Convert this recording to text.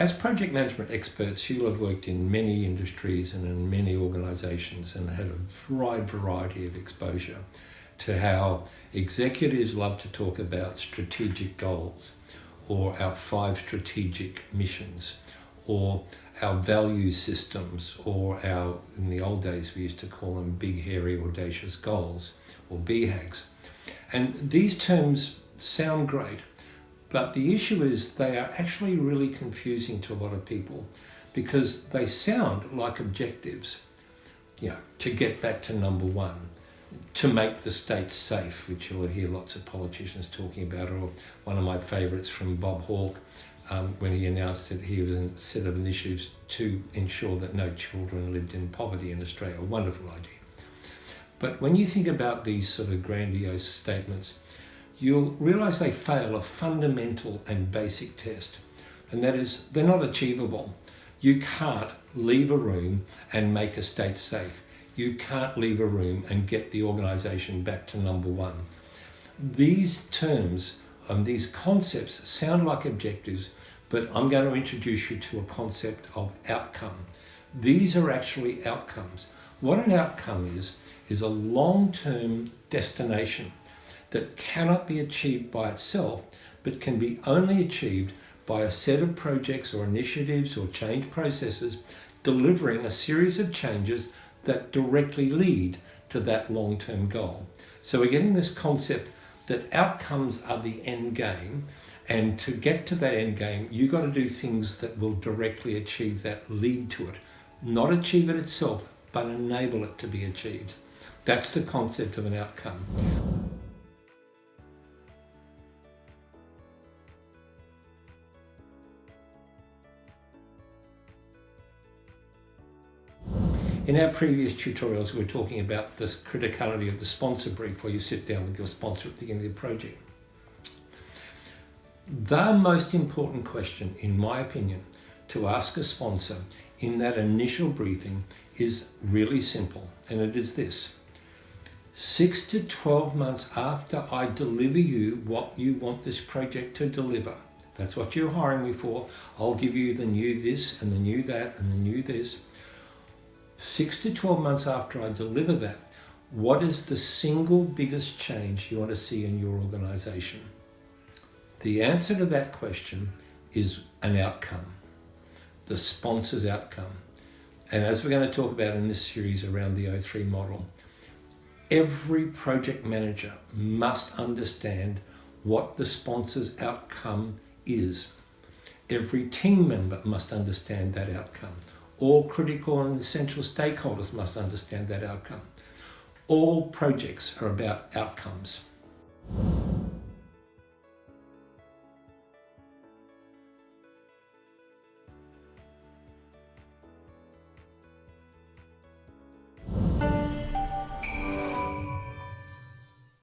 As project management experts, you'll have worked in many industries and in many organisations and had a wide variety of exposure to how executives love to talk about strategic goals, or our 5 strategic missions, or our value systems, or in the old days we used to call them big, hairy, audacious goals, or BHAGs. And these terms sound great, but the issue is they are actually really confusing to a lot of people because they sound like objectives, to get back to number 1, to make the state safe, which you'll hear lots of politicians talking about, or one of my favourites from Bob Hawke, when he announced that he was in a set of initiatives to ensure that no children lived in poverty in Australia. A wonderful idea. But when you think about these sort of grandiose statements, you'll realise they fail a fundamental and basic test, and that is they're not achievable. You can't leave a room and make a state safe. You can't leave a room and get the organisation back to number 1. These terms and these concepts sound like objectives, but I'm going to introduce you to a concept of outcome. These are actually outcomes. What an outcome is a long-term destination that cannot be achieved by itself, but can be only achieved by a set of projects or initiatives or change processes delivering a series of changes that directly lead to that long-term goal. So we're getting this concept that outcomes are the end game, and to get to that end game, you've got to do things that will directly achieve that, lead to it. Not achieve it itself, but enable it to be achieved. That's the concept of an outcome. In our previous tutorials, we were talking about the criticality of the sponsor brief, where you sit down with your sponsor at the beginning of the project. The most important question, in my opinion, to ask a sponsor in that initial briefing is really simple, and it is this: 6 to 12 months after I deliver you what you want this project to deliver, that's what you're hiring me for, I'll give you the new this and the new that and the new this. 6 to 12 months after I deliver that, what is the single biggest change you want to see in your organisation? The answer to that question is an outcome, the sponsor's outcome. And as we're going to talk about in this series around the O3 model, every project manager must understand what the sponsor's outcome is. Every team member must understand that outcome. All critical and essential stakeholders must understand that outcome. All projects are about outcomes.